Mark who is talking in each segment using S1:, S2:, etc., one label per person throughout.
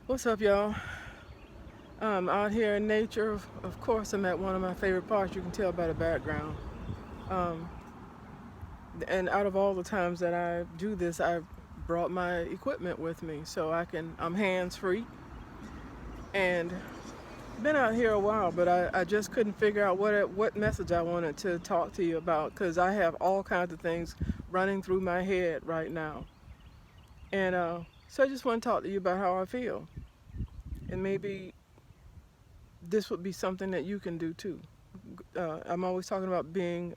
S1: What's up, y'all? I'm out here in nature. Of course, I'm at one of my favorite parks. You can tell by the background. Um, and out of all the times that I do this, I brought my equipment with me so I'm hands free. And been out here a while, but I just couldn't figure out what message I wanted to talk to you about because I have all kinds of things running through my head right now. And so I just want to talk to you about how I feel. And maybe this would be something that you can do too. I'm always talking about being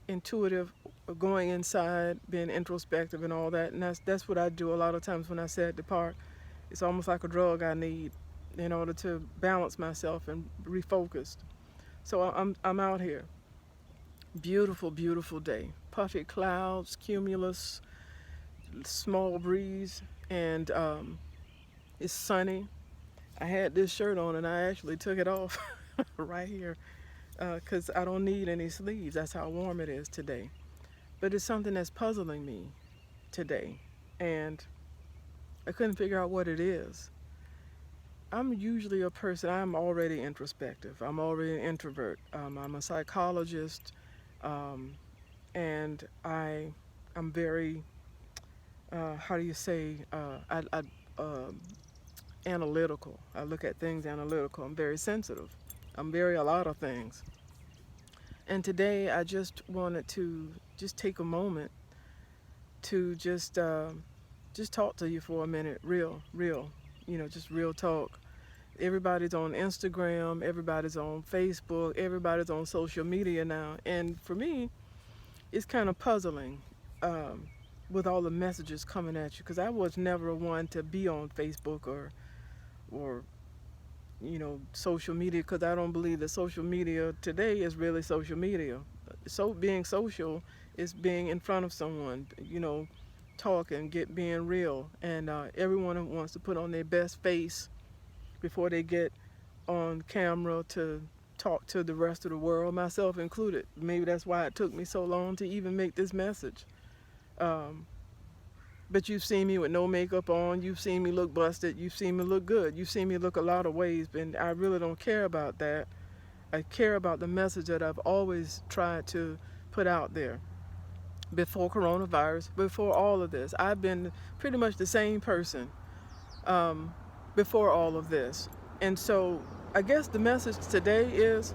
S1: intuitive, going inside, being introspective, and all that. And that's what I do a lot of times when I sit at the park. It's almost like a drug I need in order to balance myself and refocus. So I'm out here. Beautiful, beautiful day. Puffy clouds, cumulus, small breeze, and it's sunny. I had this shirt on and I actually took it off right here because I don't need any sleeves. That's how warm it is today. But it's something that's puzzling me today, and I couldn't figure out what it is. I'm usually a person, I'm already introspective. I'm already an introvert. I'm a psychologist, um, and I'm very, how do you say, analytical. I look at things analytical. I'm very sensitive. I'm very a lot of things. And today I just wanted to just take a moment to just talk to you for a minute, real, just real talk. Everybody's on Instagram, everybody's on Facebook, everybody's on social media now, and for me, it's kind of puzzling with all the messages coming at you because I was never one to be on Facebook or social media because I don't believe that social media today is really social media. So being social is being in front of someone, talking, being real, and everyone wants to put on their best face before they get on camera to talk to the rest of the world, myself included. Maybe that's why it took me so long to even make this message. Um, but you've seen me with no makeup on. You've seen me look busted. You've seen me look good. You've seen me look a lot of ways, and I really don't care about that. I care about the message that I've always tried to put out there before coronavirus, before all of this. I've been pretty much the same person um, before all of this. And so I guess the message today is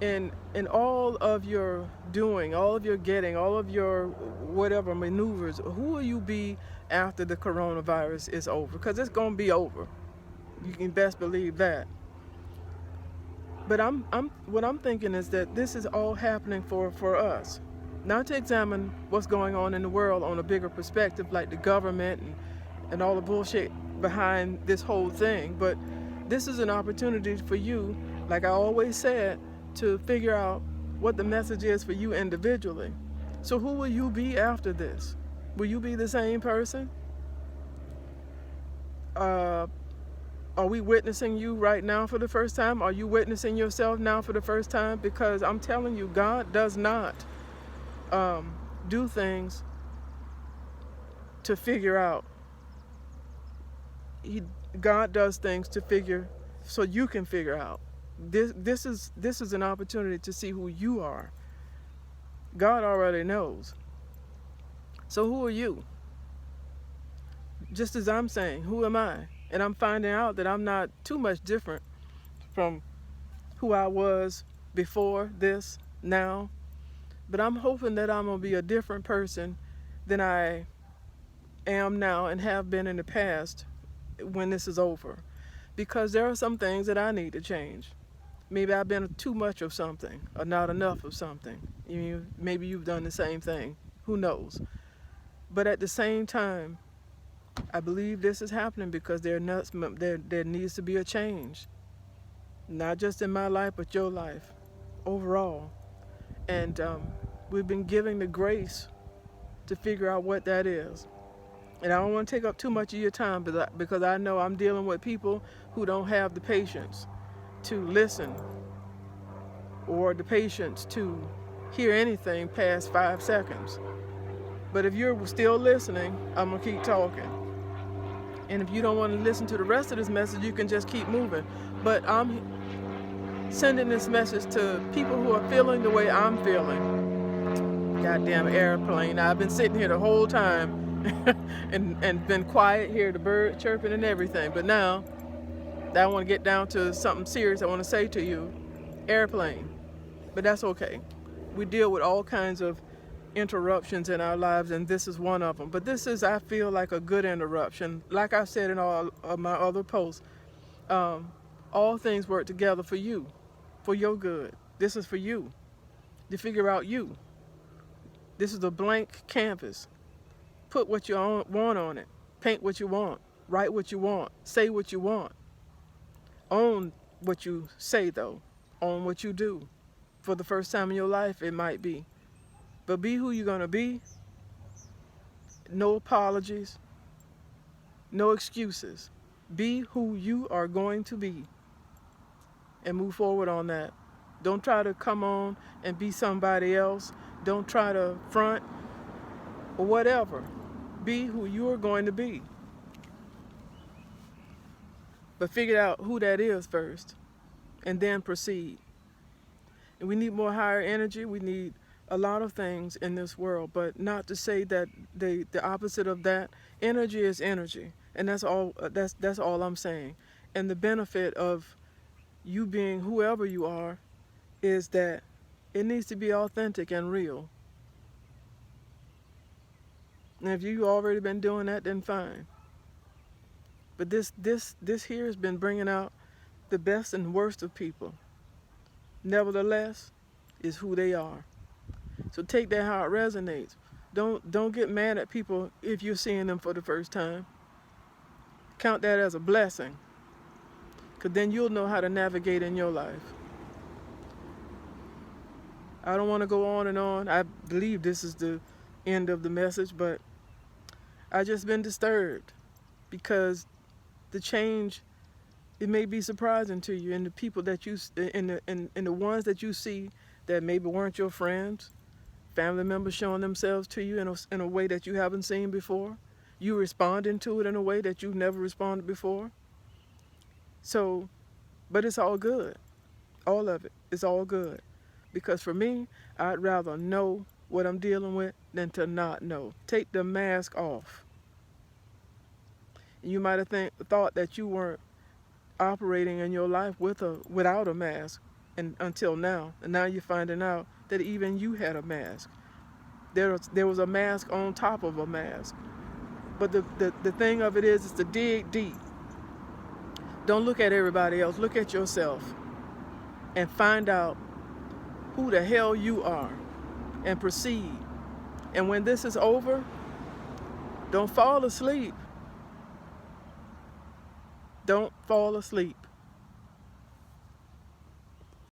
S1: in all of your doing, all of your getting, all of your whatever maneuvers, who will you be after the coronavirus is over? Because it's going to be over. You can best believe that. But what I'm thinking is that this is all happening for us, not to examine what's going on in the world on a bigger perspective, like the government and all the bullshit behind this whole thing. But this is an opportunity for you, like I always said, to figure out what the message is for you individually. So who will you be after this? Will you be the same person? Uh, are we witnessing you right now for the first time? Are you witnessing yourself now for the first time? Because I'm telling you, God does not um, do things to figure out. He God does things to figure so you can figure out. This is an opportunity to see who you are. God already knows. So who are you? Just as I'm saying, who am I? And I'm finding out that I'm not too much different from who I was before this now. But I'm hoping that I'm going to be a different person than I am now and have been in the past when this is over. Because there are some things that I need to change. Maybe I've been too much of something or not enough of something. Maybe you've done the same thing. Who knows? But at the same time, I believe this is happening because there needs to be a change. Not just in my life, but your life overall. And we've been given the grace to figure out what that is. And I don't want to take up too much of your time because I know I'm dealing with people who don't have the patience to listen or the patience to hear anything past 5 seconds. But if you're still listening, I'm going to keep talking. And if you don't want to listen to the rest of this message, you can just keep moving. But I'm sending this message to people who are feeling the way I'm feeling. Goddamn airplane. I've been sitting here the whole time and been quiet, hear the bird chirping and everything. But now that I want to get down to something serious I want to say to you. Airplane. But that's okay. We deal with all kinds of interruptions in our lives, and this is one of them. But this is, I feel like, a good interruption. Like I said in all of my other posts, all things work together for you, for your good. This is for you, to figure out you. This is a blank canvas. Put what you want on it. Paint what you want. Write what you want. Say what you want. Own what you say, though. Own what you do. For the first time in your life, it might be. But be who you're going to be. No apologies. No excuses. Be who you are going to be. And move forward on that. Don't try to come on and be somebody else. Don't try to front or whatever. Be who you are going to be. But figure out who that is first. And then proceed. And we need more higher energy. We need a lot of things in this world, but not to say that the opposite of that. Energy is energy, and that's all I'm saying. And the benefit of you being whoever you are is that it needs to be authentic and real. And if you've already been doing that, then fine. But this here has been bringing out the best and worst of people. Nevertheless, is who they are. So take that how it resonates. Don't get mad at people if you're seeing them for the first time. Count that as a blessing, because then you'll know how to navigate in your life. I don't want to go on and on. I believe this is the end of the message, but I've just been disturbed because the change, it may be surprising to you, and the people that you, in the ones that you see that maybe weren't your friends, family members showing themselves to you in a way that you haven't seen before, you responding to it in a way that you've never responded before. So, but it's all good. All of it is all good. Because for me, I'd rather know what I'm dealing with than to not know. Take the mask off. You might have thought that you weren't operating in your life without a mask until now. And now you're finding out that even you had a mask. There was a mask on top of a mask. But the thing of it is to dig deep. Don't look at everybody else. Look at yourself. And find out who the hell you are. And proceed. And when this is over, don't fall asleep. Don't fall asleep.